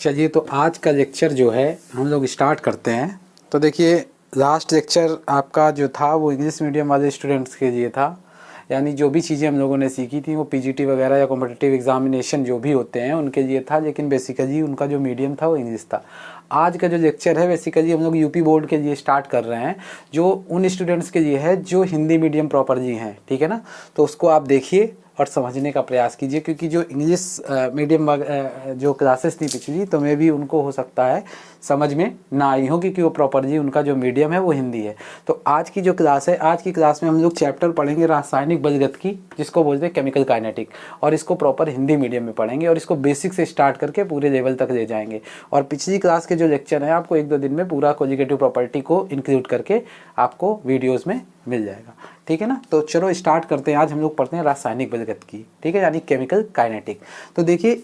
चलिए, तो आज का लेक्चर जो है हम लोग स्टार्ट करते हैं। तो देखिए, लास्ट लेक्चर आपका जो था वो इंग्लिश मीडियम वाले स्टूडेंट्स के लिए था, यानी जो भी चीज़ें हम लोगों ने सीखी थी वो पीजीटी वगैरह या कॉम्पिटिटिव एग्जामिनेशन जो भी होते हैं उनके लिए था, लेकिन बेसिकली उनका जो मीडियम था वो इंग्लिश था। आज का जो लेक्चर है बेसिकली हम लोग यूपी बोर्ड के लिए स्टार्ट कर रहे हैं, जो उन स्टूडेंट्स के लिए है जो हिंदी मीडियम प्रॉपर जी हैं, ठीक है ना। तो उसको आप देखिए और समझने का प्रयास कीजिए, क्योंकि जो इंग्लिश मीडियम जो क्लासेस थी पिछली, तो मैं भी उनको हो सकता है समझ में ना आई हो, क्योंकि वो प्रॉपरली उनका जो मीडियम है वो हिंदी है। तो आज की जो क्लास है, आज की क्लास में हम लोग चैप्टर पढ़ेंगे रासायनिक बलगतिकी, जिसको बोलते हैं केमिकल काइनेटिक, और इसको प्रॉपर हिंदी मीडियम में पढ़ेंगे और इसको बेसिक से स्टार्ट करके पूरे लेवल तक ले जाएंगे। और पिछली क्लास के जो लेक्चर है आपको 1-2 दिन में पूरा कॉन्जुगेटिव प्रॉपर्टी को इंक्लूड करके आपको वीडियोज़ में मिल जाएगा, ठीक है ना। तो चलो स्टार्ट करते हैं। आज हम लोग पढ़ते हैं रासायनिक बलगतिकी, ठीक है, यानी केमिकल काइनेटिक। तो देखिए,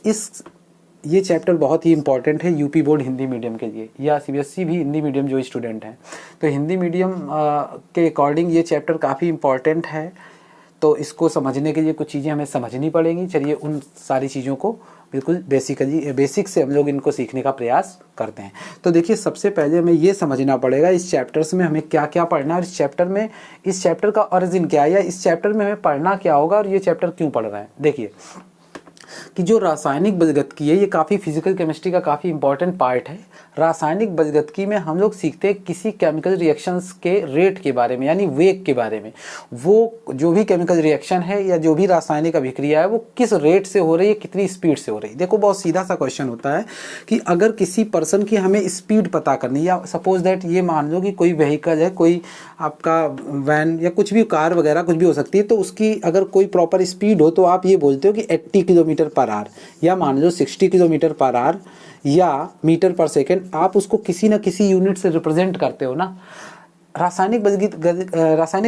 ये चैप्टर बहुत ही इंपॉर्टेंट है यूपी बोर्ड हिंदी मीडियम के लिए, या सीबीएसई भी हिंदी मीडियम जो स्टूडेंट हैं, तो हिंदी मीडियम के अकॉर्डिंग ये चैप्टर काफ़ी इंपॉर्टेंट है। तो इसको समझने के लिए कुछ चीज़ें हमें समझनी पड़ेंगी। चलिए उन सारी चीज़ों को बिल्कुल बेसिक से हम लोग इनको सीखने का प्रयास करते हैं। तो देखिए, सबसे पहले हमें ये समझना पड़ेगा इस चैप्टर्स में हमें क्या क्या पढ़ना है, और इस चैप्टर का ओरिजिन क्या है, या इस चैप्टर में हमें पढ़ना क्या होगा और ये चैप्टर क्यों पढ़ रहे हैं। देखिए कि जो रासायनिक बलगतिकी है ये काफ़ी फिजिकल केमिस्ट्री का काफ़ी इंपॉर्टेंट पार्ट है। रासायनिक बलगतिकी में हम लोग सीखते हैं किसी केमिकल रिएक्शंस के रेट के बारे में, यानी वेग के बारे में। वो जो भी केमिकल रिएक्शन है या जो भी रासायनिक अभिक्रिया है वो किस रेट से हो रही है, कितनी स्पीड से हो रही है। देखो, बहुत सीधा सा क्वेश्चन होता है कि अगर किसी पर्सन की हमें स्पीड पता करनी, या सपोज दैट ये मान लो कि कोई व्हीकल है, कोई आपका वैन या कुछ भी कार वगैरह कुछ भी हो सकती है, तो उसकी अगर कोई प्रॉपर स्पीड हो तो आप ये बोलते हो कि 80 किलोमीटर पर आवर, या मान लो 60 किलोमीटर पर आवर या मीटर पर सेकेंड, आप उसको किसी न किसी यूनिट से रिप्रेजेंट करते हो ना। रासायनिक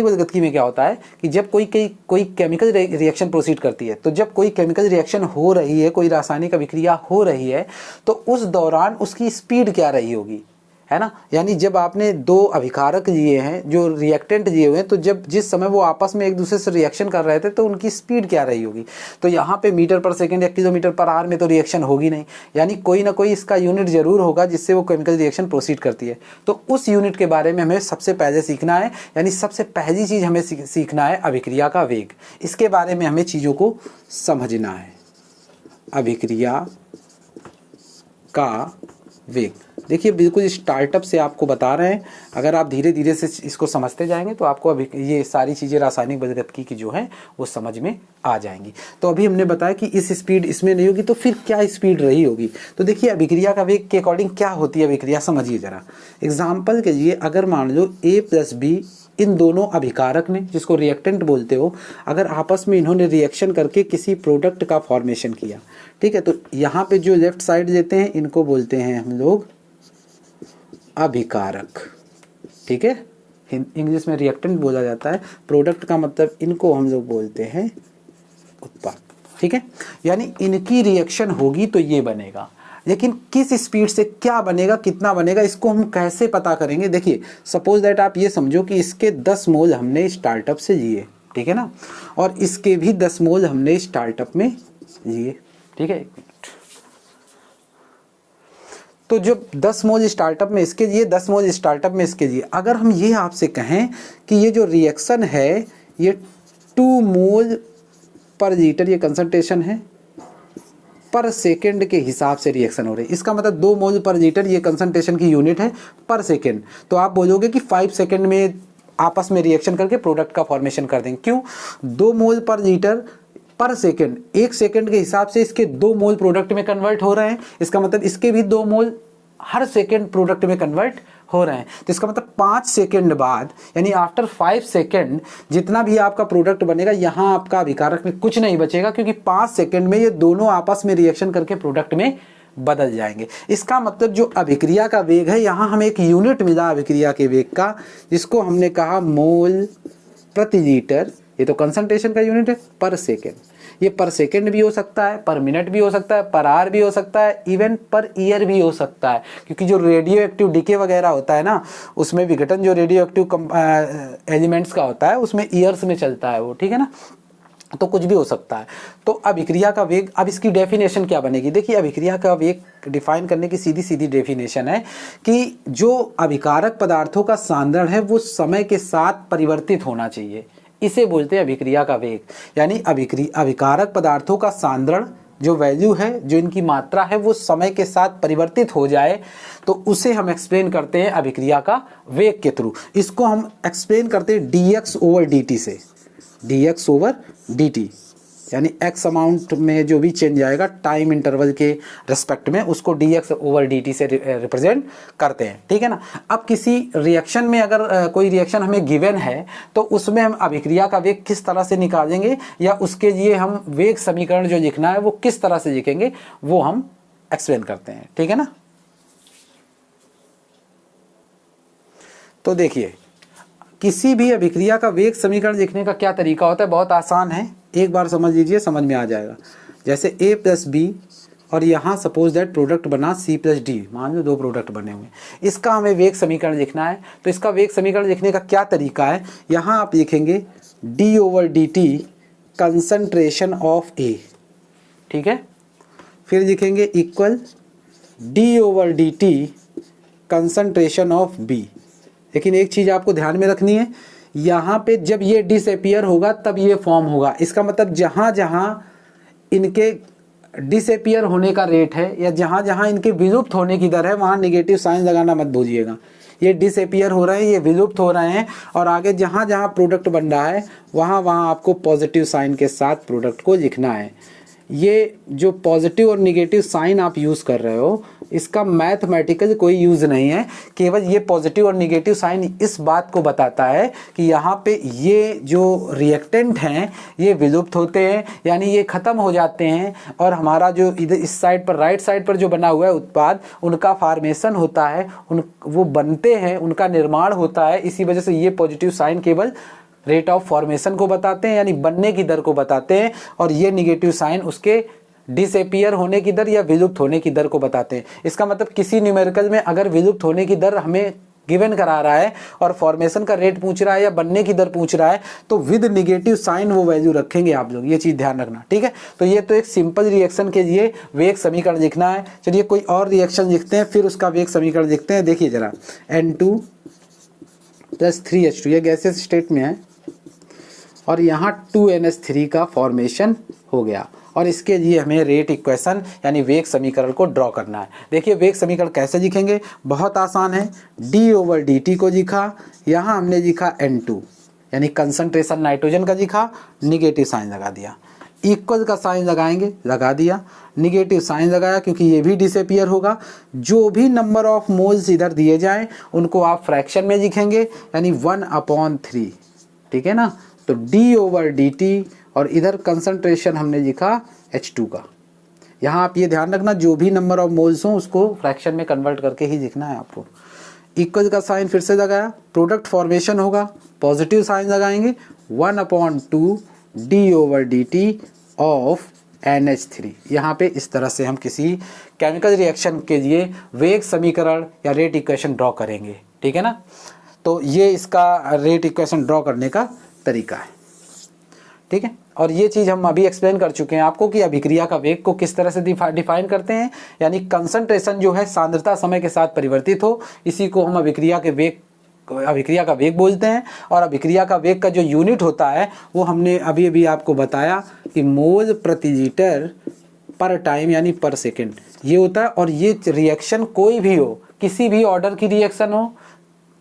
बलगतिकी में क्या होता है कि जब कोई केमिकल रिएक्शन प्रोसीड करती है, तो जब कोई केमिकल रिएक्शन हो रही है, कोई रासायनिक अभिक्रिया हो रही है, तो उस दौरान उसकी स्पीड क्या रही होगी, है ना। यानी जब आपने दो अभिकारक लिए हैं, जो रिएक्टेंट लिए हुए हैं, तो जिस समय वो आपस में एक दूसरे से रिएक्शन कर रहे थे तो उनकी स्पीड क्या रही होगी। तो यहाँ पे मीटर पर सेकंड या किलोमीटर पर आवर में तो रिएक्शन होगी नहीं, यानी कोई ना कोई इसका यूनिट जरूर होगा जिससे वो केमिकल रिएक्शन प्रोसीड करती है। तो उस यूनिट के बारे में हमें सबसे पहले सीखना है, यानी सबसे पहली चीज़ हमें सीखना है अभिक्रिया का वेग। इसके बारे में हमें चीज़ों को समझना है। अभिक्रिया का वेग, देखिए बिल्कुल स्टार्टअप से आपको बता रहे हैं। अगर आप धीरे धीरे से इसको समझते जाएंगे तो आपको अभी ये सारी चीज़ें रासायनिक बलगतिकी की जो है वो समझ में आ जाएंगी। तो अभी हमने बताया कि इस स्पीड इसमें नहीं होगी, तो फिर क्या स्पीड रही होगी। तो देखिए, अभिक्रिया का वेग के अकॉर्डिंग क्या होती है अभिक्रिया, समझिए ज़रा। एग्जाम्पल के लिए अगर मान लो A+B, इन दोनों अभिकारक ने, जिसको रिएक्टेंट बोलते हो, अगर आपस में इन्होंने रिएक्शन करके किसी प्रोडक्ट का फॉर्मेशन किया, ठीक है, तो यहाँ पे जो लेफ्ट साइड देते हैं इनको बोलते हैं हम लोग अभिकारक, ठीक है। इंग्लिश में रिएक्टेंट बोला जाता है, प्रोडक्ट का मतलब इनको हम लोग बोलते हैं उत्पाद, ठीक है। यानी इनकी रिएक्शन होगी तो ये बनेगा, लेकिन किस स्पीड से क्या बनेगा, कितना बनेगा, इसको हम कैसे पता करेंगे। देखिए, सपोज दैट आप ये समझो कि इसके 10 मोल हमने स्टार्टअप से लिए, ठीक है ना, और इसके भी 10 मोल हमने स्टार्टअप में लिए, ठीक है। तो जब 10 मोल स्टार्टअप में इसके लिए, 10 मोल स्टार्टअप में इसके लिए, अगर हम ये आपसे कहें कि ये जो रिएक्शन है ये 2 मोल पर लीटर, ये कंसंट्रेशन है, पर सेकेंड के हिसाब से रिएक्शन हो रही है, इसका मतलब 2 मोल पर लीटर ये कंसंट्रेशन की यूनिट है पर सेकेंड, तो आप बोलोगे कि 5 सेकेंड में आपस में रिएक्शन करके प्रोडक्ट का फॉर्मेशन कर देंगे। क्यों? 2 मोल पर लीटर पर सेकेंड, 1 सेकेंड के हिसाब से इसके 2 मोल प्रोडक्ट में कन्वर्ट हो रहे हैं, इसका मतलब इसके भी 2 मोल हर सेकेंड प्रोडक्ट में कन्वर्ट हो रहे हैं। तो इसका मतलब 5 सेकेंड बाद, यानी आफ्टर 5 सेकेंड जितना भी आपका प्रोडक्ट बनेगा, यहाँ आपका अभिकारक में कुछ नहीं बचेगा, क्योंकि 5 सेकेंड में ये दोनों आपस में रिएक्शन करके प्रोडक्ट में बदल जाएंगे। इसका मतलब जो अभिक्रिया का वेग है, यहाँ हमें एक यूनिट मिला अभिक्रिया के वेग का, जिसको हमने कहा मोल प्रति लीटर। ये तो कंसंट्रेशन का यूनिट है पर सेकेंड। ये पर सेकेंड भी हो सकता है, पर मिनट भी हो सकता है, पर आवर भी हो सकता है, इवन पर ईयर भी हो सकता है, क्योंकि जो रेडियो एक्टिव डीके वगैरह होता है ना, उसमें विघटन जो रेडियो एक्टिव एलिमेंट्स का होता है उसमें ईयर्स में चलता है वो, ठीक है ना। तो कुछ भी हो सकता है। तो अभिक्रिया का वेग, अब इसकी डेफिनेशन क्या बनेगी, देखिए अभिक्रिया का वेग डिफाइन करने की सीधी सीधी डेफिनेशन है कि जो अभिकारक पदार्थों का सांद्रण है वो समय के साथ परिवर्तित होना चाहिए, इसे बोलते हैं अभिक्रिया का वेग। यानी अभिकारक पदार्थों का सांद्रण जो वैल्यू है, जो इनकी मात्रा है, वो समय के साथ परिवर्तित हो जाए तो उसे हम एक्सप्लेन करते हैं अभिक्रिया का वेग के थ्रू। इसको हम एक्सप्लेन करते हैं dx/dt से, dx/dt, यानी x अमाउंट में जो भी चेंज आएगा टाइम इंटरवल के रेस्पेक्ट में, उसको dx/dt से रिप्रेजेंट करते हैं, ठीक है ना। अब किसी रिएक्शन में अगर कोई रिएक्शन हमें गिवन है तो उसमें हम अभिक्रिया का वेग किस तरह से निकालेंगे, या उसके लिए हम वेग समीकरण जो लिखना है वो किस तरह से लिखेंगे, वो हम एक्सप्लेन करते हैं, ठीक है ना। तो देखिए किसी भी अभिक्रिया का वेग समीकरण लिखने का क्या तरीका होता है, बहुत आसान है, एक बार समझ लीजिए, समझ में आ जाएगा। जैसे a प्लस बी और यहाँ सपोज दैट प्रोडक्ट बना c प्लस डी, मान लो दो प्रोडक्ट बने हुए, इसका हमें वेग समीकरण लिखना है। तो इसका वेग समीकरण लिखने का क्या तरीका है, यहाँ आप लिखेंगे d/dt कंसंट्रेशन ऑफ a, ठीक है, फिर लिखेंगे equal d/dt concentration of b। लेकिन एक चीज़ आपको ध्यान में रखनी है, यहाँ पे जब ये डिसअपियर होगा तब ये फॉर्म होगा। इसका मतलब जहाँ जहाँ इनके डिसअपियर होने का रेट है या जहाँ जहाँ इनके विलुप्त होने की दर है वहाँ नेगेटिव साइन लगाना मत भूलिएगा। ये डिसअपियर हो रहे हैं, ये विलुप्त हो रहे हैं, और आगे जहाँ जहाँ प्रोडक्ट बन रहा है वहाँ वहाँ आपको पॉजिटिव साइन के साथ प्रोडक्ट को लिखना है। ये जो पॉजिटिव और निगेटिव साइन आप यूज़ कर रहे हो इसका मैथमेटिकल कोई यूज़ नहीं है, केवल ये पॉजिटिव और निगेटिव साइन इस बात को बताता है कि यहाँ पे ये जो रिएक्टेंट हैं ये विलुप्त होते हैं, यानी ये ख़त्म हो जाते हैं, और हमारा जो इधर इस साइड पर राइट साइड पर जो बना हुआ है उत्पाद, उनका फॉर्मेशन होता है, वो बनते हैं, उनका निर्माण होता है। इसी वजह से ये पॉजिटिव साइन केवल रेट ऑफ फॉर्मेशन को बताते हैं, यानी बनने की दर को बताते हैं, और ये निगेटिव साइन उसके डिसअपियर होने की दर या विलुप्त होने की दर को बताते हैं। इसका मतलब किसी न्यूमेरिकल में अगर विलुप्त होने की दर हमें गिवन करा रहा है और फॉर्मेशन का रेट पूछ रहा है या बनने की दर पूछ रहा है तो विद निगेटिव साइन वो वैल्यू रखेंगे आप लोग, ये चीज़ ध्यान रखना, ठीक है। तो ये तो एक सिंपल रिएक्शन के लिए वेग समीकरण लिखना है। चलिए कोई और रिएक्शन लिखते हैं, फिर उसका वेग समीकरण लिखते हैं। देखिए जरा, N2 + 3H2 ये गैसेस स्टेट में है और यहाँ 2NH3 का फॉर्मेशन हो गया, और इसके लिए हमें रेट इक्वेशन यानी वेग समीकरण को ड्रॉ करना है। देखिए वेग समीकरण कैसे लिखेंगे, बहुत आसान है। d/dt को लिखा, यहाँ हमने लिखा N2 यानी कंसंट्रेशन नाइट्रोजन का लिखा, निगेटिव साइन लगा दिया, इक्वल का साइन लगाएंगे, लगा दिया, निगेटिव साइन लगाया क्योंकि ये भी डिसअपियर होगा। जो भी नंबर ऑफ मोल्स इधर दिए जाएं उनको आप फ्रैक्शन में लिखेंगे, यानी 1/3, ठीक है ना। तो d/dt और इधर कंसंट्रेशन हमने लिखा H2 का। यहाँ आप ये ध्यान रखना जो भी नंबर ऑफ मोल्स हों उसको फ्रैक्शन में कन्वर्ट करके ही लिखना है आपको। इक्वल का साइन फिर से लगाया, प्रोडक्ट फॉर्मेशन होगा, पॉजिटिव साइन लगाएंगे, 1/2 d/dt ऑफ NH3। यहाँ पे इस तरह से हम किसी केमिकल रिएक्शन के लिए वेग समीकरण या रेट इक्वेशन ड्रॉ करेंगे, ठीक है ना। तो ये इसका रेट इक्वेशन ड्रॉ करने का तरीका है, ठीक है। और ये चीज़ हम अभी एक्सप्लेन कर चुके हैं आपको कि अभिक्रिया का वेग को किस तरह से डिफाइन करते हैं, यानी कंसंट्रेशन जो है सांद्रता समय के साथ परिवर्तित हो, इसी को हम अभिक्रिया का वेग बोलते हैं। और अभिक्रिया का वेग का जो यूनिट होता है वो हमने अभी अभी आपको बताया कि मोल प्रति लीटर पर टाइम यानी पर सेकेंड ये होता है। और ये रिएक्शन कोई भी हो, किसी भी ऑर्डर की रिएक्शन हो,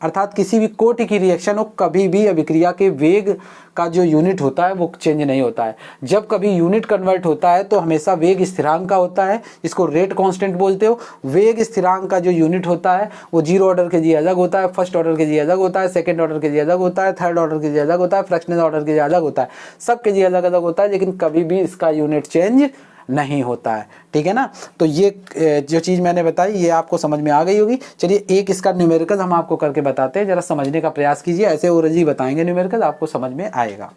अर्थात किसी भी कोटि की रिएक्शन हो, कभी भी अभिक्रिया के वेग का जो यूनिट होता है वो चेंज नहीं होता है। जब कभी यूनिट कन्वर्ट होता है तो हमेशा वेग स्थिरांक का होता है, इसको रेट कांस्टेंट बोलते हो। वेग स्थिरांक का जो यूनिट होता है वो 0 ऑर्डर के लिए अलग होता है, फर्स्ट ऑर्डर के लिए अलग होता है, सेकंड ऑर्डर के लिए अलग होता है, थर्ड ऑर्डर के लिए अलग होता है, फ्रैक्शनल ऑर्डर के लिए अलग होता है, सब के लिए अलग अलग होता है, लेकिन कभी भी इसका यूनिट चेंज नहीं होता है, ठीक है ना। तो ये जो चीज़ मैंने बताई ये आपको समझ में आ गई होगी। चलिए एक इसका न्यूमेरिकल हम आपको करके बताते हैं, जरा समझने का प्रयास कीजिए। ऐसे ओरली बताएंगे न्यूमेरिकल, आपको समझ में आएगा।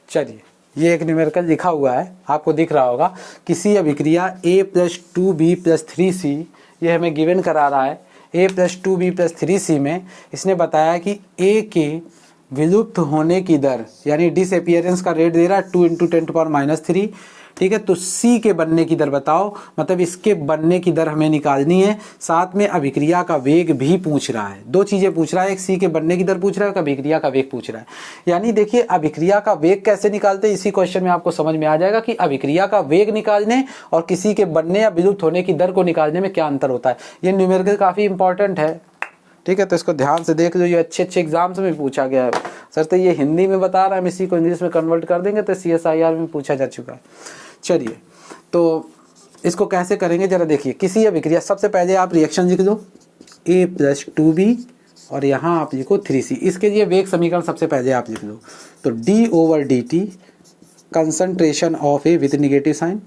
चलिए ये एक न्यूमेरिकल लिखा हुआ है, आपको दिख रहा होगा। किसी अभिक्रिया A + 2B + 3C ये हमें गिवन करा रहा है। A + 2B + 3C में इसने बताया कि A के विलुप्त होने की दर यानी डिसअपियरेंस का रेट दे रहा है 2 × 10⁻³ ठीक है। तो C के बनने की दर बताओ, मतलब इसके बनने की दर हमें निकालनी है। साथ में अभिक्रिया का वेग भी पूछ रहा है, दो चीजें पूछ रहा है, एक C के बनने की दर पूछ रहा है, एक अभिक्रिया का वेग पूछ रहा है। यानी देखिए अभिक्रिया का वेग कैसे निकालते हैं, इसी क्वेश्चन में आपको समझ में आ जाएगा कि अभिक्रिया का वेग निकालने और किसी के बनने या विलुप्त होने की दर को निकालने में क्या अंतर होता है। ये न्यूमेरिकल काफी इंपॉर्टेंट है ठीक है। तो इसको ध्यान से देख लो, ये अच्छे एग्जाम्स में पूछा गया है। सर तो ये हिंदी में बता रहा है, हम इसी को इंग्लिश में कन्वर्ट कर देंगे तो CSIR में पूछा जा चुका है। चलिए तो इसको कैसे करेंगे जरा देखिए। किसी अभिक्रिया, सबसे पहले आप रिएक्शन लिख दो A + 2B और यहाँ आप लिखो 3C। इसके लिए वेग समीकरण सबसे पहले आप लिख दो। तो d/dt concentration of A with negative sign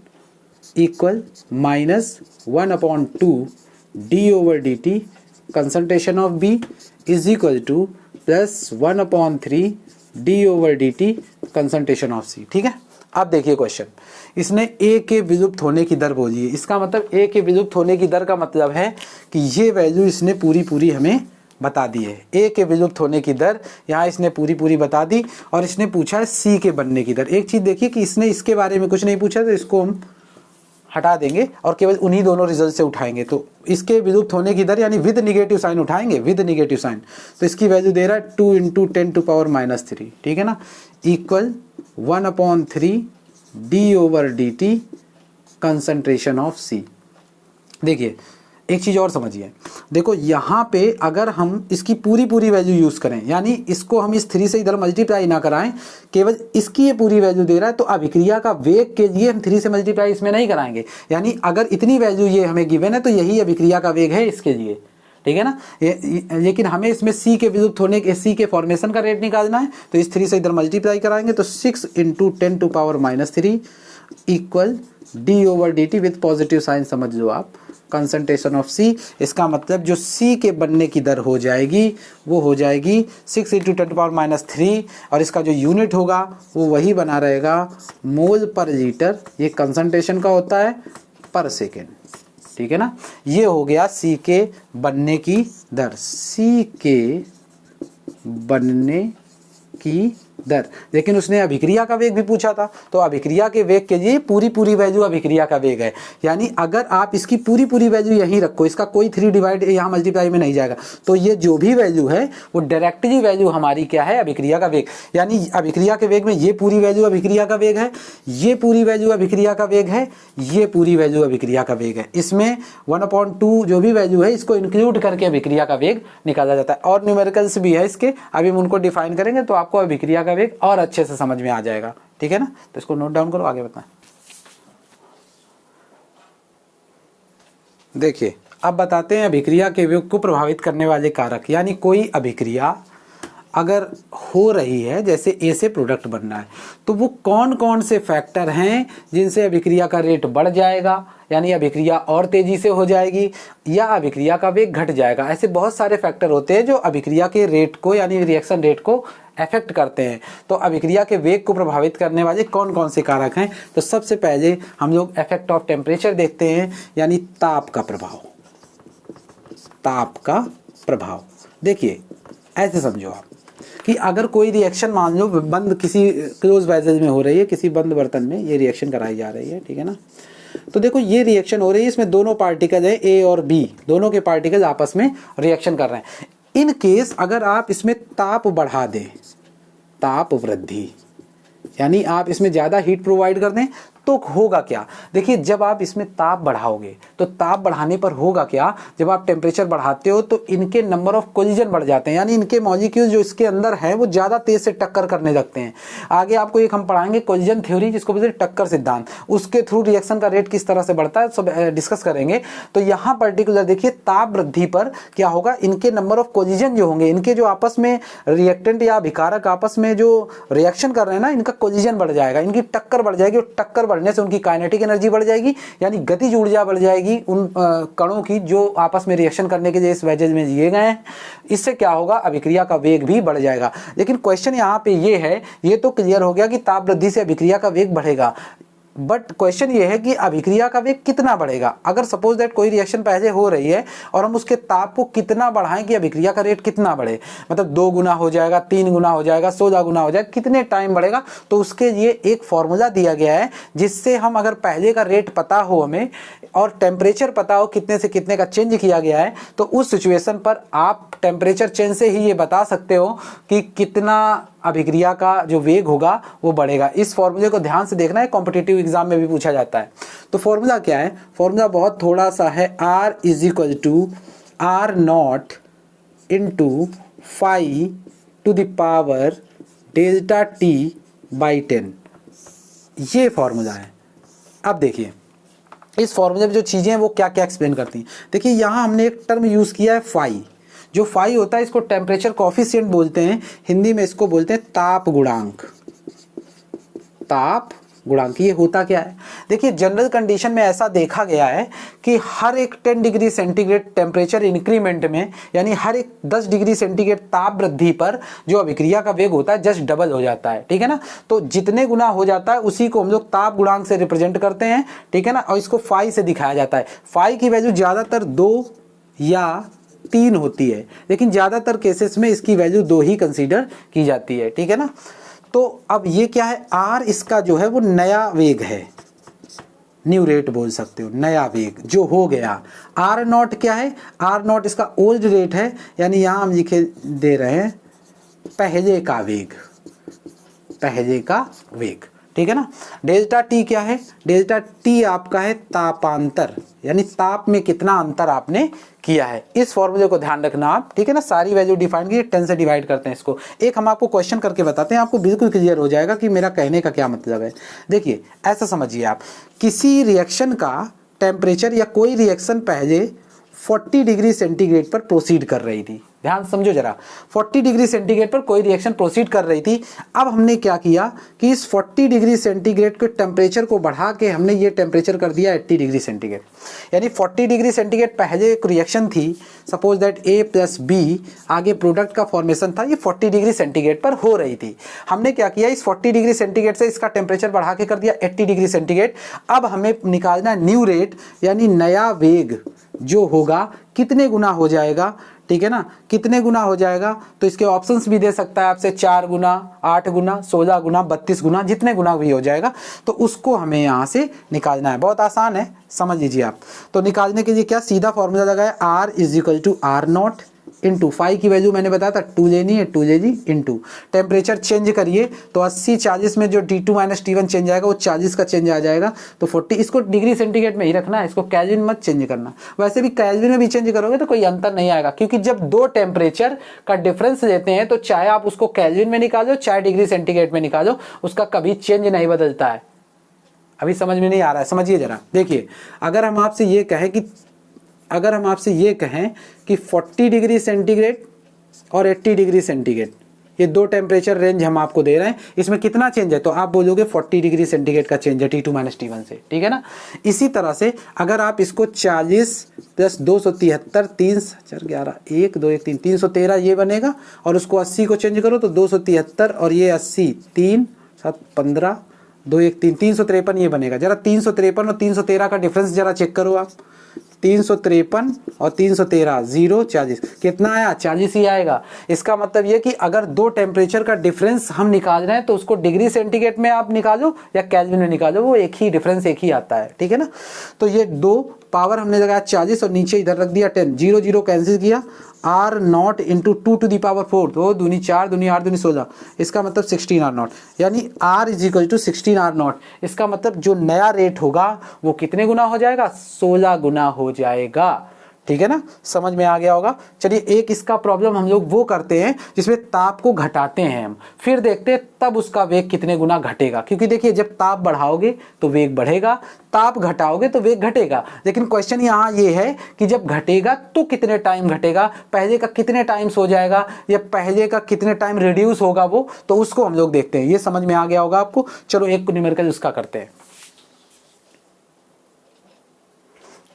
equal -1/2 d/dt concentration of B is equal to +1/3 d/dt concentration of C ठीक है। अब देखिए क्वेश्चन, इसने A के विलुप्त होने की दर बोली है। इसका मतलब A के विलुप्त होने की दर का मतलब है कि ये वैल्यू इसने पूरी हमें बता दी है। A के विलुप्त होने की दर यहाँ इसने पूरी बता दी और इसने पूछा है C के बनने की दर। एक चीज देखिए कि इसने इसके बारे में कुछ नहीं पूछा, तो इसको हम हटा देंगे और केवल उन्हीं दोनों रिजल्ट से उठाएंगे। तो इसके विलुप्त होने की दर यानी विद निगेटिव साइन उठाएंगे, विद निगेटिव साइन। तो इसकी वैल्यू दे रहा है 2 × 10⁻³ ठीक है ना, equal 1/3 d/dt concentration of C। देखिए एक चीज़ और समझिए, देखो यहाँ पे अगर हम इसकी पूरी वैल्यू यूज़ करें, यानी इसको हम इस 3 से इधर मल्टीप्लाई ना कराएं, केवल इसकी ये पूरी वैल्यू दे रहा है, तो अभिक्रिया का वेग के लिए हम 3 से मल्टीप्लाई इसमें नहीं कराएंगे। यानी अगर इतनी वैल्यू ये हमें गिवन है तो यही अभिक्रिया का वेग है इसके लिए ठीक है ना। लेकिन हमें इसमें C के विलुप्त होने के, C के फॉर्मेशन का रेट निकालना है, तो इस 3 से इधर मल्टीप्लाई कराएंगे तो 6 × 10⁻³ equal d/dt with positive sign समझ लो आप, कंसंट्रेशन ऑफ C। इसका मतलब जो C के बनने की दर हो जाएगी वो हो जाएगी 6 × 10⁻³ और इसका जो यूनिट होगा वो वही बना रहेगा मोल पर लीटर। ये कंसंट्रेशन का होता है पर सेकेंड ठीक है ना। ये हो गया C के बनने की दर, C के बनने की दर। लेकिन उसने अभिक्रिया का वेग भी पूछा था, तो अभिक्रिया के वेग के लिए पूरी वैल्यू अभिक्रिया का वेग है। यानी अगर आप इसकी पूरी वैल्यू यहीं रखो, इसका कोई 3 डिवाइड यहाँ मल्टीप्लाई में नहीं जाएगा, तो ये जो भी वैल्यू है वो डायरेक्टली वैल्यू हमारी क्या है, अभिक्रिया का वेग। यानी अभिक्रिया के वेग में ये पूरी वैल्यू अभिक्रिया का वेग है, ये पूरी वैल्यू अभिक्रिया का वेग है, ये पूरी वैल्यू अभिक्रिया का वेग है। इसमें 1/2 जो भी वैल्यू है इसको इंक्लूड करके अभिक्रिया का वेग निकाला जाता है। और न्यूमेरिकल्स भी है इसके, अभी हम उनको डिफाइन करेंगे तो आपको अभिक्रिया का वेग और अच्छे से समझ में आ जाएगा ठीक है ना। तो इसको नोट डाउन करो, आगे बताएं। देखिए अब बताते हैं अभिक्रिया के वेग को प्रभावित करने वाले कारक। यानी कोई अभिक्रिया अगर हो रही है, जैसे A से प्रोडक्ट बनना है, तो वो कौन कौन से फैक्टर हैं जिनसे अभिक्रिया का रेट बढ़ जाएगा, यानी अभिक्रिया और तेजी से हो जाएगी, या अभिक्रिया का वेग घट जाएगा। ऐसे बहुत सारे फैक्टर होते हैं जो अभिक्रिया के रेट को यानी रिएक्शन रेट को अफेक्ट करते हैं। तो अभिक्रिया के वेग को प्रभावित करने वाले कौन कौन से कारक हैं, तो सबसे पहले हम लोग इफेक्ट ऑफ टेम्परेचर देखते हैं, यानी ताप का प्रभाव। ताप का प्रभाव देखिए ऐसे समझो आप कि अगर कोई रिएक्शन मान लो बंद किसी क्लोज वेसल में हो रही है, किसी बंद बर्तन में ये रिएक्शन कराई जा रही है ठीक है ना। तो देखो ये रिएक्शन हो रही है, इसमें दोनों पार्टिकल है A और B, दोनों के पार्टिकल आपस में रिएक्शन कर रहे हैं। इन केस अगर आप इसमें ताप बढ़ा दें, ताप वृद्धि, यानी आप इसमें ज़्यादा हीट प्रोवाइड कर दें, तो होगा क्या। देखिए जब आप इसमें ताप बढ़ाओगे तो ताप बढ़ाने पर होगा क्या, जब आप टेम्परेचर बढ़ाते हो तो इनके नंबर ऑफ कोलिजन बढ़ जाते हैं, यानी इनके मॉलिक्यूल जो इसके अंदर है वो ज़्यादा तेज से टक्कर करने लगते हैं। आगे आपको एक हम पढ़ाएंगे कोलिजन थ्योरी, जिसको बोलते हैं टक्कर सिद्धांत, उसके थ्रू रिएक्शन का रेट किस तरह से बढ़ता है सब डिस्कस करेंगे। तो यहाँ पर्टिकुलर देखिए ताप वृद्धि पर क्या होगा, इनके नंबर ऑफ कोलिजन जो होंगे, इनके जो आपस में रिएक्टेंट या अभिकारक आपस में जो रिएक्शन कर रहे हैं ना, इनका कोलिजन बढ़ जाएगा, इनकी टक्कर बढ़ जाएगी, और टक्कर बढ़ने से उनकी काइनेटिक एनर्जी बढ़ जाएगी, यानी गतिज ऊर्जा बढ़ जाएगी उन कणों की जो आपस में रिएक्शन करने के लिए इस वेजेज में दिए गए हैं। इससे क्या होगा, अभिक्रिया का वेग भी बढ़ जाएगा। लेकिन क्वेश्चन यहाँ पे ये है, ये तो क्लियर हो गया कि ताप वृद्धि से अभिक्रिया का वेग बढ़ेगा, बट क्वेश्चन ये है कि अभिक्रिया का वेग कितना बढ़ेगा। अगर सपोज दैट कोई रिएक्शन पहले हो रही है और हम उसके ताप को कितना बढ़ाएं कि अभिक्रिया का रेट कितना बढ़े, मतलब 2 गुना हो जाएगा, 3 गुना हो जाएगा, 16 गुना हो जाएगा, कितने टाइम बढ़ेगा, तो उसके लिए एक फॉर्मूला दिया गया है जिससे हम अगर पहले का रेट पता हो हमें और टेम्परेचर पता हो कितने से कितने का चेंज किया गया है, तो उस सिचुएशन पर आप टेम्परेचर चेंज से ही ये बता सकते हो कि कितना अभिक्रिया का जो वेग होगा वो बढ़ेगा। इस फॉर्मूले को ध्यान से देखना है, कॉम्पिटिटिव एग्जाम में भी पूछा जाता है। तो फॉर्मूला क्या है, फॉर्मूला बहुत थोड़ा सा है, R = R0 into 5 to the power delta T/10, ये फॉर्मूला है। अब देखिए इस फॉर्मूले में जो चीज़ें हैं वो क्या क्या एक्सप्लेन करती हैं। देखिए यहाँ हमने एक टर्म यूज़ किया है फाई, जो फाई होता है इसको टेम्परेचर कॉफिशिएंट बोलते हैं, हिंदी में इसको बोलते हैं ताप गुणांक। ताप गुणांक ये होता क्या है, देखिए जनरल कंडीशन में ऐसा देखा गया है कि हर एक 10 डिग्री सेंटीग्रेड टेम्परेचर इंक्रीमेंट में, यानी हर एक 10 डिग्री सेंटीग्रेड ताप वृद्धि पर जो अभिक्रिया का वेग होता है जस्ट डबल हो जाता है, ठीक है ना। तो जितने गुना हो जाता है उसी को हम लोग ताप गुणांक से रिप्रेजेंट करते हैं, ठीक है ना, और इसको फाई से दिखाया जाता है। फाई की वैल्यू ज़्यादातर 2 या 3 होती है, लेकिन ज़्यादातर केसेस में इसकी वैल्यू 2 ही कंसीडर की जाती है, ठीक है ना। तो अब ये क्या है, आर इसका जो है वो नया वेग है, न्यू रेट बोल सकते हो, नया वेग जो हो गया। R0 क्या है, R0 इसका ओल्ड रेट है, यानी यहाँ हम लिखे दे रहे हैं पहले का वेग, पहले का वेग, ठीक है ना। डेल्टा टी क्या है, डेल्टा टी आपका है तापांतर, यानी ताप में कितना अंतर आपने किया है। इस फॉर्मूले को ध्यान रखना आप, ठीक है ना। सारी वैल्यू डिफाइन की 10 से डिवाइड करते हैं इसको। एक हम आपको क्वेश्चन करके बताते हैं, आपको बिल्कुल क्लियर हो जाएगा कि मेरा कहने का क्या मतलब है। देखिए ऐसा समझिए आप, किसी रिएक्शन का टेम्परेचर या कोई रिएक्शन पहले 40 डिग्री सेंटीग्रेड पर प्रोसीड कर रही थी, ध्यान समझो जरा, 40 डिग्री सेंटीग्रेड पर कोई रिएक्शन प्रोसीड कर रही थी। अब हमने क्या किया कि इस 40 डिग्री सेंटीग्रेड के टेम्परेचर को बढ़ा के हमने ये टेम्परेचर कर दिया 80 डिग्री सेंटीग्रेड, यानी 40 डिग्री सेंटीग्रेड पहले एक रिएक्शन थी, सपोज दैट A + B, आगे प्रोडक्ट का फॉर्मेशन था, ये 40 डिग्री सेंटीग्रेड पर हो रही थी। हमने क्या किया, इस 40 डिग्री सेंटीग्रेड से इसका टेम्परेचर बढ़ा के कर दिया 80 डिग्री सेंटीग्रेड। अब हमें निकालना न्यू रेट, यानी नया वेग जो होगा कितने गुना हो जाएगा, ठीक है ना, कितने गुना हो जाएगा। तो इसके ऑप्शंस भी दे सकता है आपसे, 4 गुना, 8 गुना, 16 गुना, 32 गुना, जितने गुना भी हो जाएगा, तो उसको हमें यहाँ से निकालना है। बहुत आसान है, समझ लीजिए आप। तो निकालने के लिए क्या सीधा फॉर्मूला लगाया, R = R0 इंटू 5 की वैल्यू मैंने बताया था 2 लेनी है, 2 ले ली, इंटू टेम्परेचर चेंज करिए तो 80 40 में जो T2 - T1 चेंज आएगा वो 40 का चेंज आ जाएगा, तो 40। इसको डिग्री सेंटीग्रेड में ही रखना है, इसको केल्विन मत चेंज करना। वैसे भी केल्विन में भी चेंज करोगे तो कोई अंतर नहीं आएगा, क्योंकि जब दो टेम्परेचर का डिफरेंस लेते हैं तो चाहे आप उसको केल्विन में निकालो चाहे डिग्री सेंटीग्रेड में निकालो, उसका कभी चेंज नहीं बदलता है। अभी समझ में नहीं आ रहा है, समझिए जरा। देखिए अगर हम आपसे ये कहें कि 40 डिग्री सेंटीग्रेड और 80 डिग्री सेंटीग्रेड, ये दो टेम्परेचर रेंज हम आपको दे रहे हैं, इसमें कितना चेंज है, तो आप बोलोगे 40 डिग्री सेंटीग्रेड का चेंज है T2 - T1 से, ठीक है ना। इसी तरह से अगर आप इसको 40 + 273, 3 4 11 1 2 1 3 313 ये बनेगा, और उसको 80 को चेंज करो तो 273 और ये 80 3 7 15 2 1 3 353 ये बनेगा। जरा 353 और 313 का डिफरेंस जरा चेक करो आप, 353 और 313 0 40, कितना आया, 40 ही आएगा। इसका मतलब ये कि अगर दो टेम्परेचर का डिफरेंस हम निकाल रहे हैं तो उसको डिग्री सेंटीग्रेड में आप निकालो या केल्विन में निकालो, वो एक ही डिफरेंस एक ही आता है, ठीक है ना। तो ये दो पावर हमने लगाया 40 और नीचे इधर रख दिया 10, 0 0 कैंसिल किया, R0 × 2 to the power 4, 2 दूनी 4 दूनी 8 दूनी 16, इसका मतलब 16 R0, यानी R = 16 R0। इसका मतलब जो नया रेट होगा वो कितने गुना हो जाएगा, 16 गुना हो जाएगा, ठीक है ना। समझ में आ गया होगा। चलिए एक इसका प्रॉब्लम हम लोग वो करते हैं जिसमें ताप को घटाते हैं हम, फिर देखते हैं तब उसका वेग कितने गुना घटेगा, क्योंकि देखिए जब ताप बढ़ाओगे तो वेग बढ़ेगा, ताप घटाओगे तो वेग घटेगा। लेकिन क्वेश्चन यहाँ ये है कि जब घटेगा तो कितने टाइम घटेगा, पहले का कितने टाइम्स हो जाएगा या पहले का कितने टाइम रिड्यूस होगा वो, तो उसको हम लोग देखते हैं। ये समझ में आ गया होगा आपको। चलो एक न्यूमेरिकल उसका करते हैं।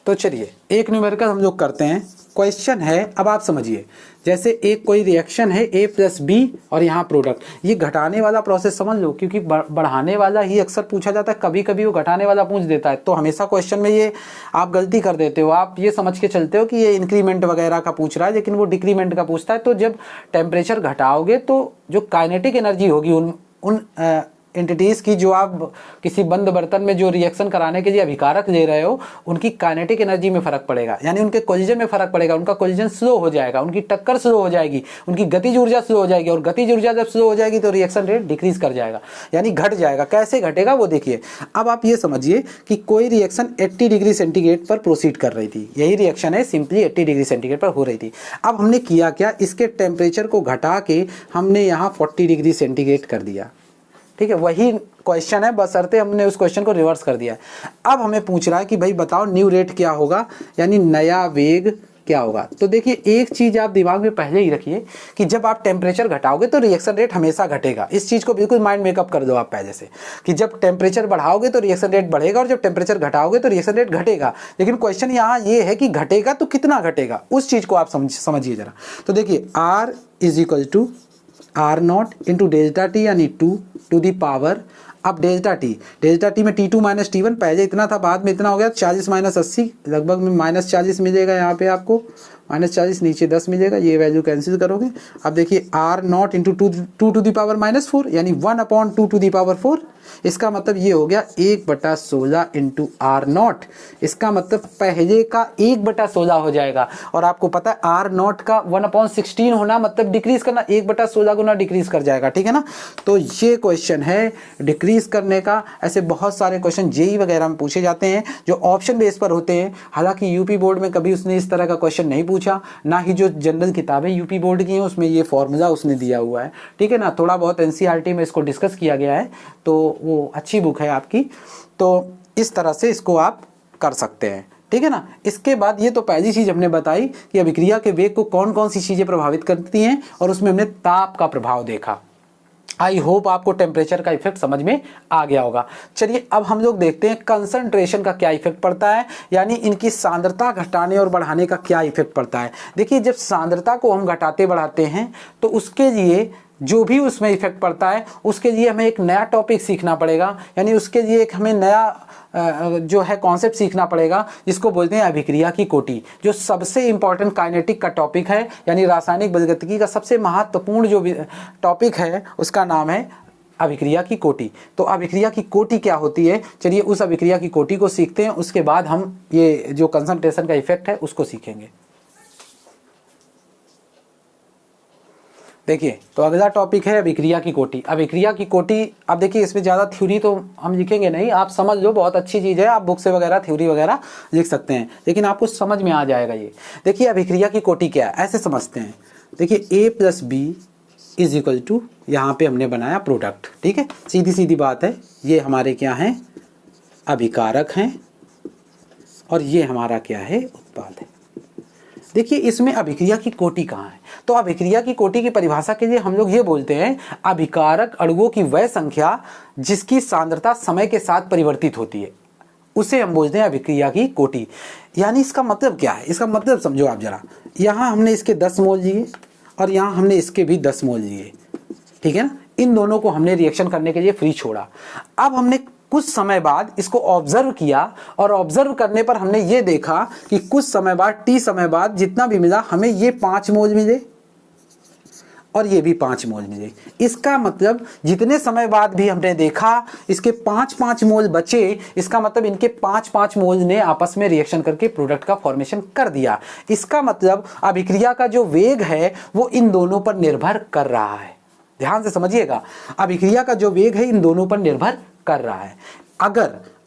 तो चलिए एक न्यूमेरिकल हम लोग करते हैं। क्वेश्चन है, अब आप समझिए, जैसे एक कोई रिएक्शन है A प्लस बी और यहाँ प्रोडक्ट, ये घटाने वाला प्रोसेस समझ लो, क्योंकि बढ़ाने वाला ही अक्सर पूछा जाता है, कभी कभी वो घटाने वाला पूछ देता है। तो हमेशा क्वेश्चन में ये आप गलती कर देते हो, आप ये समझ के चलते हो कि ये इंक्रीमेंट वगैरह का पूछ रहा है, लेकिन वो डिक्रीमेंट का पूछता है। तो जब टेम्परेचर घटाओगे तो जो काइनेटिक एनर्जी होगी उन एंटिटीज़ की, जो आप किसी बंद बर्तन में जो रिएक्शन कराने के लिए अभिकारक ले रहे हो, उनकी काइनेटिक एनर्जी में फ़र्क पड़ेगा, यानी उनके कोलिजन में फ़र्क पड़ेगा, उनका कोलिजन स्लो हो जाएगा, उनकी टक्कर स्लो हो जाएगी, उनकी गतिज ऊर्जा स्लो हो जाएगी, और गतिज ऊर्जा जब स्लो हो जाएगी तो रिएक्शन रेट डिक्रीज कर जाएगा, यानी घट जाएगा। कैसे घटेगा वो देखिए। अब आप ये समझिए कि कोई रिएक्शन 80 डिग्री सेंटीग्रेड पर प्रोसीड कर रही थी, यही रिएक्शन है, सिंपली 80 डिग्री सेंटीग्रेड पर हो रही थी। अब हमने किया क्या, इसके टेम्परेचर को घटा के हमने यहाँ 40 डिग्री सेंटीग्रेड कर दिया, ठीक है। वही क्वेश्चन है, बशर्ते हमने उस क्वेश्चन को रिवर्स कर दिया। अब हमें पूछ रहा है कि भाई बताओ न्यू रेट क्या होगा, यानी नया वेग क्या होगा। तो देखिए एक चीज़ आप दिमाग में पहले ही रखिए कि जब आप टेम्परेचर घटाओगे तो रिएक्शन रेट हमेशा घटेगा। इस चीज़ को बिल्कुल माइंड मेकअप कर दो आप पहले से, कि जब टेम्परेचर बढ़ाओगे तो रिएक्शन रेट बढ़ेगा और जब टेम्परेचर घटाओगे तो रिएक्शन रेट घटेगा। लेकिन क्वेश्चन यहाँ ये है कि घटेगा तो कितना घटेगा, उस चीज़ को आप समझिए ज़रा। तो देखिए R is equal to R0 into delta T, यानी 2 टू दी पावर। अब डेल्टा टी में T2 माइनस T1, पहले इतना था बाद में इतना हो गया, 40 माइनस 80, लगभग में माइनस 40 मिलेगा यहाँ पे आपको, माइनस 40 नीचे 10 मिलेगा, ये वैल्यू कैंसिल करोगे। अब देखिए R0 into 2 to the power minus 4, यानी 1/2 टू दी पावर 4। इसका मतलब ये हो गया 1/16 इंटू R0। इसका मतलब पहले का 1/16 हो जाएगा, और आपको पता है R0 का 1/16 होना मतलब डिक्रीज करना, 1/16 गुना डिक्रीज कर जाएगा, ठीक है ना। तो ये क्वेश्चन है डिक्रीज करने का। ऐसे बहुत सारे क्वेश्चन जेई वगैरह में पूछे जाते हैं जो ऑप्शन बेस पर होते हैं। हालांकि यूपी बोर्ड में कभी उसने इस तरह का क्वेश्चन नहीं पूछा, ना ही जो जनरल किताबें यूपी बोर्ड की हैं उसमें ये फॉर्मूला उसने दिया हुआ है, ठीक है ना। थोड़ा बहुत एनसीईआरटी में इसको डिस्कस किया गया है, तो वो अच्छी बुक है आपकी, तो इस तरह से इसको आप कर सकते हैं, ठीक है ना। इसके बाद ये तो पहली चीज हमने बताई कि अभिक्रिया के वेग को कौन कौन सी चीजें प्रभावित करती हैं, और उसमें हमने ताप का प्रभाव देखा। आई होप आपको टेम्परेचर का इफेक्ट समझ में आ गया होगा। चलिए अब हम लोग देखते हैं कंसंट्रेशन का क्या इफेक्ट पड़ता है, यानी इनकी सांद्रता घटाने और बढ़ाने का क्या इफेक्ट पड़ता है। देखिए जब सांद्रता को हम घटाते बढ़ाते हैं तो उसके लिए जो भी उसमें इफेक्ट पड़ता है उसके लिए हमें एक नया टॉपिक सीखना पड़ेगा, यानी उसके लिए एक हमें नया जो है कॉन्सेप्ट सीखना पड़ेगा, जिसको बोलते हैं अभिक्रिया की कोटि, जो सबसे इंपॉर्टेंट काइनेटिक का टॉपिक है, यानी रासायनिक बलगतिकी का सबसे महत्वपूर्ण जो टॉपिक है उसका नाम है अभिक्रिया की कोटि। तो अभिक्रिया की कोटि क्या होती है, चलिए उस अभिक्रिया की कोटि को सीखते हैं, उसके बाद हम ये जो कंसंट्रेशन का इफेक्ट है उसको सीखेंगे। देखिए तो अगला टॉपिक है अभिक्रिया की कोटि। अभिक्रिया की कोटि, अब देखिए इसमें ज़्यादा थ्योरी तो हम लिखेंगे नहीं, आप समझ लो, बहुत अच्छी चीज़ है, आप बुक से वगैरह थ्योरी वगैरह लिख सकते हैं, लेकिन आपको समझ में आ जाएगा ये। देखिए अभिक्रिया की कोटि क्या है, ऐसे समझते हैं। देखिए A plus B is equal to, यहाँ पे हमने बनाया प्रोडक्ट, ठीक है, सीधी सीधी बात है। ये हमारे क्या हैं, अभिकारक हैं, और ये हमारा क्या है, उत्पाद है। देखिए इसमें अभिक्रिया की कोटि कहाँ है, तो अभिक्रिया की कोटि की परिभाषा के लिए हम लोग ये बोलते हैं अभिकारक अणुओं की वह संख्या जिसकी सांद्रता समय के साथ परिवर्तित होती है, उसे हम बोलते हैं अभिक्रिया की कोटि। यानी इसका मतलब क्या है, इसका मतलब समझो आप जरा। यहाँ हमने इसके 10 मोल लिए और यहाँ हमने इसके भी 10 मोल लिए, ठीक है ना। इन दोनों को हमने रिएक्शन करने के लिए फ्री छोड़ा। अब हमने कुछ समय बाद इसको ऑब्जर्व किया, और ऑब्जर्व करने पर हमने ये देखा कि कुछ समय बाद, टी समय बाद जितना भी मिला, हमें ये 5 मोल मिले और ये भी 5 मोल मिले। इसका मतलब जितने समय बाद भी हमने देखा इसके 5-5 मोल बचे, इसका मतलब इनके 5-5 मोल ने आपस में रिएक्शन करके प्रोडक्ट का फॉर्मेशन कर दिया। इसका मतलब अभिक्रिया का जो वेग है वो इन दोनों पर निर्भर कर रहा है। ध्यान से समझिएगा, अभिक्रिया का जो वेग है इन दोनों पर निर्भर कर रहा है।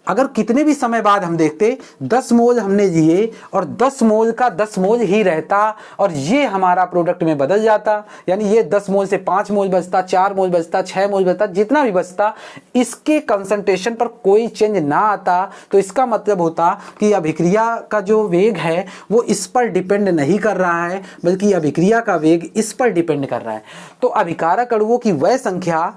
अगर कितने भी समय बाद हम देखते 10 मोल हमने लिए और 10 मोल का 10 मोल ही रहता और ये हमारा प्रोडक्ट में बदल जाता, यानी ये 10 मोल से 5 मोल बचता, 4 मोल बचता, 6 मोल बचता, जितना भी बचता, इसके कंसंट्रेशन पर कोई चेंज ना आता, तो इसका मतलब होता कि अभिक्रिया का जो वेग है वो इस पर डिपेंड नहीं कर रहा है, बल्कि अभिक्रिया का वेग इस पर डिपेंड कर रहा है। तो अभिकारक अणुओं की वह संख्या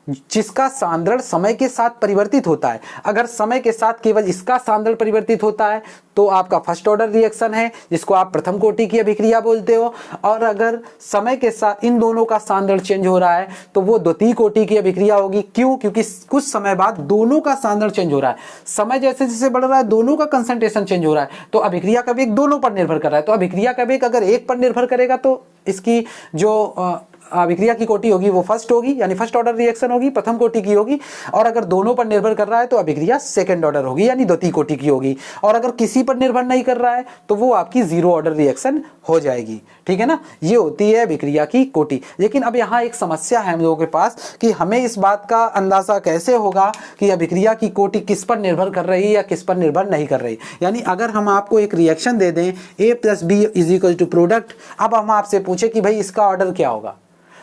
जिसका सांद्रण समय के साथ परिवर्तित होता है। अगर समय के साथ केवल इसका सांद्रण परिवर्तित होता है तो आपका फर्स्ट ऑर्डर रिएक्शन है, जिसको आप प्रथम कोटि की अभिक्रिया बोलते हो। और अगर समय के साथ इन दोनों का सांद्रण चेंज हो रहा है तो वो द्वितीय कोटि की अभिक्रिया होगी। क्यों? क्योंकि कुछ समय बाद दोनों का सांद्रण चेंज हो रहा है। समय जैसे जैसे बढ़ रहा है दोनों का कंसंट्रेशन चेंज हो रहा है, तो अभिक्रिया का वेग दोनों पर निर्भर कर रहा है। तो अभिक्रिया का वेग अगर एक पर निर्भर करेगा तो इसकी जो अभिक्रिया की कोटि होगी वो फर्स्ट होगी, यानी फर्स्ट ऑर्डर रिएक्शन होगी, प्रथम कोटि की होगी। और अगर दोनों पर निर्भर कर रहा है तो अभिक्रिया सेकंड ऑर्डर होगी, यानी द्वितीय कोटि की होगी। और अगर किसी पर निर्भर नहीं कर रहा है तो वो आपकी जीरो ऑर्डर रिएक्शन हो जाएगी। ठीक है ना, ये होती है अभिक्रिया की कोटि। लेकिन अब यहाँ एक समस्या है हम लोगों के पास कि हमें इस बात का अंदाजा कैसे होगा कि अभिक्रिया की कोटि किस पर निर्भर कर रही है या किस पर निर्भर नहीं कर रही। यानी अगर हम आपको एक रिएक्शन दे दें A+B = प्रोडक्ट, अब हम आपसे पूछे कि भाई इसका ऑर्डर क्या होगा,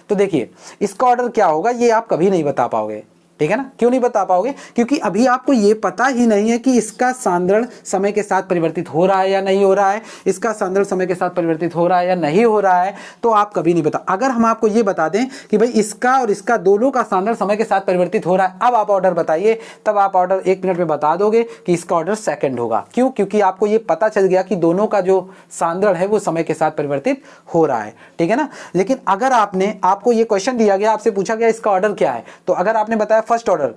तो देखिए इसका ऑर्डर क्या होगा ये आप कभी नहीं बता पाओगे। ठीक है ना, क्यों नहीं बता पाओगे? क्योंकि अभी आपको ये पता ही नहीं है कि इसका सांद्रण समय के साथ परिवर्तित हो रहा है या नहीं हो रहा है, इसका सांद्रण समय के साथ परिवर्तित हो रहा है या नहीं हो रहा है, तो आप कभी नहीं बता। अगर हम आपको ये बता दें कि भाई इसका और इसका दोनों का सांद्रण समय के साथ परिवर्तित हो रहा है, अब आप ऑर्डर बताइए, तब आप ऑर्डर 1 मिनट में बता दोगे कि इसका ऑर्डर सेकंड होगा। क्यों? क्योंकि आपको ये पता चल गया कि दोनों का जो सांद्रण है वो समय के साथ परिवर्तित हो रहा है। ठीक है ना। लेकिन अगर आपको ये क्वेश्चन दिया गया, आपसे पूछा गया इसका ऑर्डर क्या है, तो अगर आपने बताया फर्स्ट ऑर्डर,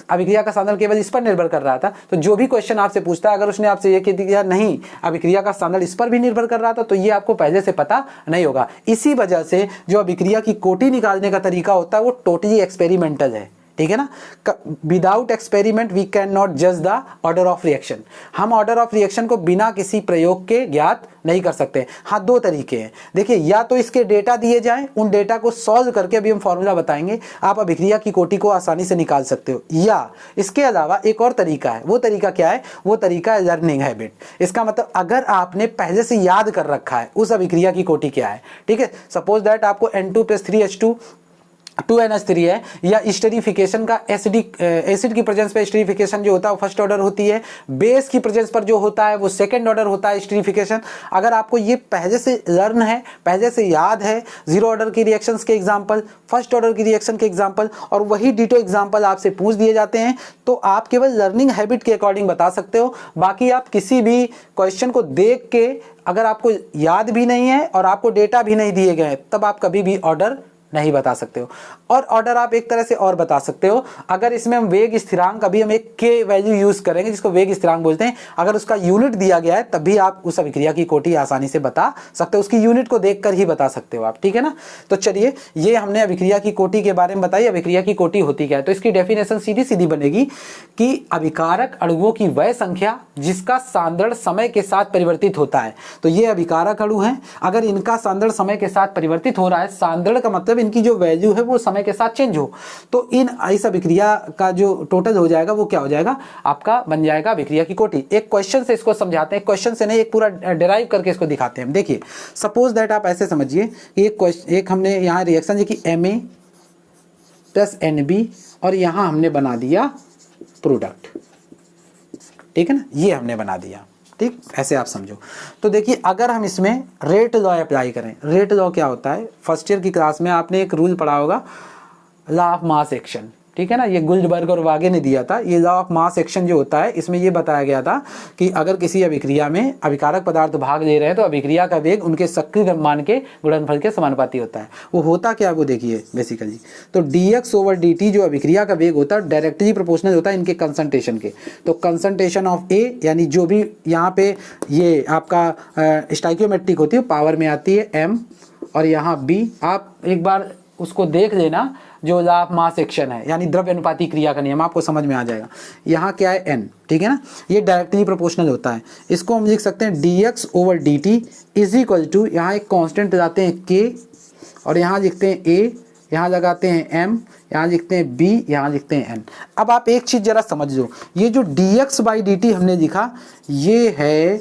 अभिक्रिया का सांद्रण केवल इस पर निर्भर कर रहा था, तो जो भी क्वेश्चन आपसे पूछता है अगर उसने आपसे ये कह दिया नहीं अभिक्रिया का सांद्रण इस पर भी निर्भर कर रहा था, तो ये आपको पहले से पता नहीं होगा। इसी वजह से जो अभिक्रिया की कोटि निकालने का तरीका होता है वो टोटली एक्सपेरिमेंटल है। ठीक है ना, without experiment we can not जज द ऑर्डर ऑफ रिएक्शन। हम ऑर्डर ऑफ रिएक्शन को बिना किसी प्रयोग के ज्ञात नहीं कर सकते। हाँ, 2 तरीके हैं। देखिए, या तो इसके डेटा दिए जाएं, उन डेटा को सॉल्व करके अभी हम फॉर्मूला बताएंगे, आप अभिक्रिया की कोटि को आसानी से निकाल सकते हो। या इसके अलावा एक और तरीका है। वो तरीका क्या है? वो तरीका है लर्निंग हैबिट। इसका मतलब अगर आपने पहले से याद कर रखा है उस अभिक्रिया की कोटि क्या है। ठीक है, सपोज दैट आपको N2+3H2 2NH3 है, या स्टेरिफिकेशन का एसिड की प्रेजेंस पे स्टेरिफिकेशन जो होता है वो फर्स्ट ऑर्डर होती है, बेस की प्रेजेंस पर जो होता है वो सेकंड ऑर्डर होता है स्टेरिफिकेशन। अगर आपको ये पहले से लर्न है, पहले से याद है, जीरो ऑर्डर की रिएक्शंस के एग्जांपल, फर्स्ट ऑर्डर की रिएक्शन के एग्जांपल, और वही डिटो एग्जांपल आपसे पूछ दिए जाते हैं, तो आप केवल लर्निंग हैबिट के अकॉर्डिंग बता सकते हो। बाकी आप किसी भी क्वेश्चन को देख के अगर आपको याद भी नहीं है और आपको डेटा भी नहीं दिए गए, तब आप कभी भी ऑर्डर नहीं बता सकते हो। और ऑर्डर आप एक तरह से और बता सकते हो, अगर इसमें हम वेग स्थिरांक, अभी हम एक के वैल्यू यूज करेंगे जिसको वेग स्थिरांक बोलते हैं, अगर उसका यूनिट दिया गया है तब भी आप उस अभिक्रिया की कोटि आसानी से बता सकते हो, उसकी यूनिट को देखकर ही बता सकते हो आप। ठीक है ना। तो चलिए, ये हमने अभिक्रिया की कोटि के बारे में बताई। अभिक्रिया की कोटि होती क्या है, तो इसकी डेफिनेशन सीधी सीधी बनेगी कि अभिकारक अणुओं की वह संख्या जिसका सांद्रण समय के साथ परिवर्तित होता है। तो ये अभिकारक अणु हैं, अगर इनका सांद्रण समय के साथ परिवर्तित हो रहा है, सांद्रण का मतलब इनकी जो वैल्यू है वो समय के साथ चेंज हो, तो इस अभिक्रिया का जो टोटल हो जाएगा वो क्या हो जाएगा, आपका बन जाएगा अभिक्रिया की कोटि। एक क्वेश्चन से इसको समझाते हैं, क्वेश्चन से नहीं, एक पूरा डिराइव करके इसको दिखाते हैं। देखिए, सपोज दैट आप ऐसे समझिए कि एक हमने यहाँ रिएक्शन की Ma+NB और यहाँ हमने बना दिया प्रोडक्ट। ठीक है ना, ये हमने बना दिया। ठीक, ऐसे आप समझो। तो देखिए, अगर हम इसमें रेट लॉ अप्लाई करें, रेट लॉ क्या होता है, फर्स्ट ईयर की क्लास में आपने एक रूल पढ़ा होगा, लॉ ऑफ मास एक्शन। ठीक है ना, ये गुल्डबर्ग और वागे ने दिया था। ये लॉ ऑफ मास एक्शन जो होता है, इसमें ये बताया गया था कि अगर किसी अभिक्रिया में अभिकारक पदार्थ भाग ले रहे हैं तो अभिक्रिया का वेग उनके सक्रिय द्रव्यमान के गुणनफल के समानुपाती होता है। वो होता क्या है वो देखिए बेसिकली, तो dx/dt जो अभिक्रिया का वेग होता है डायरेक्टली प्रोपोर्शनल होता है इनके कंसंट्रेशन के। तो कंसंट्रेशन ऑफ A, यानी जो भी यहाँ पे ये आपका स्टाइकियोमेट्रिक होती है पावर में आती है m, और यहाँ B, आप एक बार उसको देख लेना, जो लॉ ऑफ मास एक्शन है यानी द्रव्य अनुपाती क्रिया का नियम, आपको समझ में आ जाएगा। यहाँ क्या है n, ठीक है ना, ये डायरेक्टली प्रोपोर्शनल होता है। इसको हम लिख सकते हैं dx/dt = यहाँ एक कांस्टेंट लगाते हैं k, और यहाँ लिखते हैं a, यहाँ लगाते हैं m, यहाँ लिखते हैं b, यहाँ लिखते हैं n। अब आप एक चीज जरा समझ लो, ये जो dx/dt हमने लिखा, ये है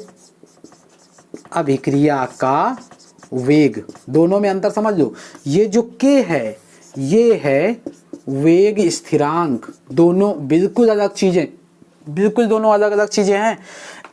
अभिक्रिया का वेग। दोनों में अंतर समझ लो, ये जो k है ये है वेग स्थिरांक। दोनों बिल्कुल अलग चीजें, बिल्कुल दोनों अलग अलग चीजें हैं।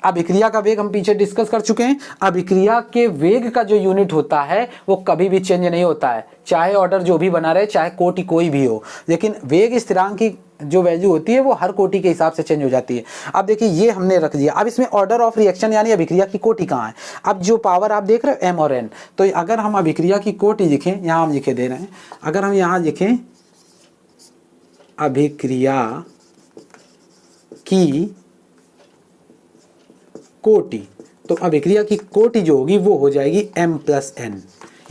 अभिक्रिया का वेग हम पीछे डिस्कस कर चुके हैं। अभिक्रिया के वेग का जो यूनिट होता है वो कभी भी चेंज नहीं होता है, चाहे ऑर्डर जो भी बना रहे, चाहे कोटि कोई भी हो, लेकिन वेग स्थिरांक की जो वैल्यू होती है वो हर कोटि के हिसाब से चेंज हो जाती है। अब देखिए ये हमने रख दिया। अब इसमें ऑर्डर ऑफ रिएक्शन यानी अभिक्रिया की कोटि कहाँ है। अब जो पावर आप देख रहे हो m और n, तो अगर हम अभिक्रिया की कोटि लिखें, यहाँ हम लिखे दे रहे हैं, अगर हम यहाँ लिखें अभिक्रिया की कोटि, तो अभिक्रिया की कोटि जो होगी वो हो जाएगी m प्लस n।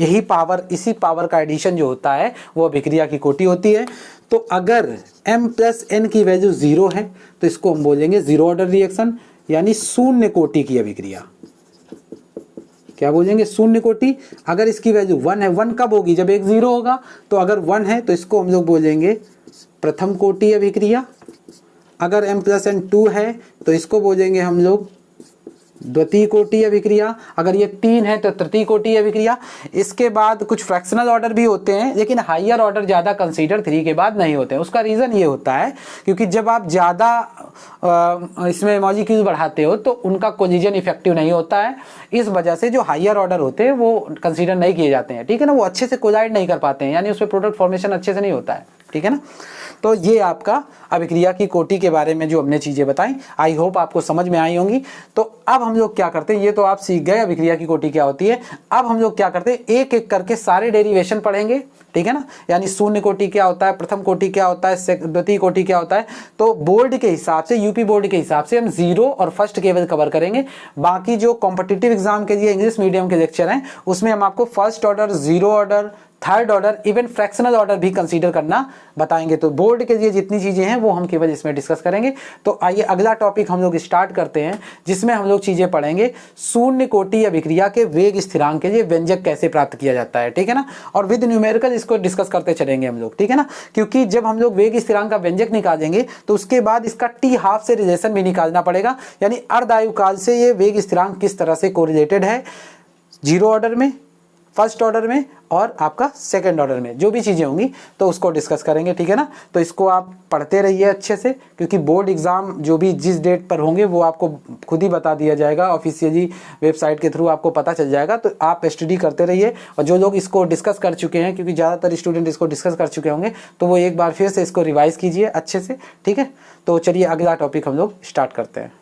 यही पावर, इसी पावर का एडिशन जो होता है वो अभिक्रिया की कोटि होती है। तो अगर m प्लस n की वैल्यू 0 है तो इसको हम बोलेंगे जीरो ऑर्डर रिएक्शन, यानी शून्य कोटि की अभिक्रिया। क्या बोलेंगे? शून्य कोटि। अगर इसकी वैल्यू 1 है, 1 कब होगी? जब एक 0 होगा। तो अगर 1 है तो इसको हम लोग बोलेंगे प्रथम कोटि अभिक्रिया। अगर m प्लस n 2 है तो इसको बोलेंगे हम लोग द्वितीय कोटि अभिक्रिया। अगर ये 3 है तो तृतीय कोटि अभिक्रिया। इसके बाद कुछ फ्रैक्शनल ऑर्डर भी होते हैं, लेकिन हायर ऑर्डर ज़्यादा कंसीडर 3 के बाद नहीं होते हैं। उसका रीज़न ये होता है क्योंकि जब आप ज़्यादा इसमें मॉलिक्यूल बढ़ाते हो तो उनका कोलिजन इफेक्टिव नहीं होता है। इस वजह से जो हायर ऑर्डर होते हैं वो कंसीडर नहीं किए जाते हैं, ठीक है ना। वो अच्छे से कोलाइड नहीं कर पाते हैं, यानी उसमें प्रोडक्ट फॉर्मेशन अच्छे से नहीं होता है, ठीक है ना। तो ये आपका अभिक्रिया की कोटि के बारे में जो हमने चीज़ें बताई, आई होप आपको समझ में आई होंगी। तो अब हम लोग क्या करते हैं, ये तो आप सीख गए अभिक्रिया की कोटि क्या होती है। अब हम लोग क्या करते हैं, एक एक करके सारे डेरिवेशन पढ़ेंगे, ठीक है ना। यानी शून्य कोटि क्या होता है, प्रथम कोटि क्या होता है, द्वितीय कोटि क्या होता है। तो बोर्ड के हिसाब से, यूपी बोर्ड के हिसाब से हम जीरो और फर्स्ट केवल कवर करेंगे। बाकी जो कॉम्पिटिटिव एग्जाम के लिए इंग्लिश मीडियम के लेक्चर हैं उसमें हम आपको first order, zero order, third order, even fractional order भी कंसीडर करना बताएंगे। तो बोर्ड के लिए जितनी चीजें हैं वो हम केवल इसमें डिस्कस करेंगे। तो आइए अगला टॉपिक हम लोग स्टार्ट करते हैं, जिसमें हम लोग चीजें पढ़ेंगे शून्य कोटि अभिक्रिया के वेग स्थिरांक के लिए व्यंजक कैसे प्राप्त किया जाता है, ठीक है ना। और विद न्यूमेरिकल इसको डिस्कस करते चलेंगे हम लोग, ठीक है ना। क्योंकि जब हम लोग वेग स्थिरांक का व्यंजक निकालेंगे तो उसके बाद इसका टी हाफ से रिलेशन भी निकालना पड़ेगा, यानी अर्धआयुकाल से ये वेग स्थिरांक किस तरह से कोरिलेटेड है, जीरो ऑर्डर में, फर्स्ट ऑर्डर में और आपका सेकंड ऑर्डर में जो भी चीज़ें होंगी तो उसको डिस्कस करेंगे, ठीक है ना। तो इसको आप पढ़ते रहिए अच्छे से, क्योंकि बोर्ड एग्जाम जो भी जिस डेट पर होंगे वो आपको खुद ही बता दिया जाएगा, ऑफिशियली वेबसाइट के थ्रू आपको पता चल जाएगा। तो आप स्टडी करते रहिए। और जो लोग इसको डिस्कस कर चुके हैं, क्योंकि ज़्यादातर स्टूडेंट इसको डिस्कस कर चुके होंगे, तो वो एक बार फिर से इसको रिवाइज कीजिए अच्छे से, ठीक है। तो चलिए अगला टॉपिक हम लोग स्टार्ट करते हैं।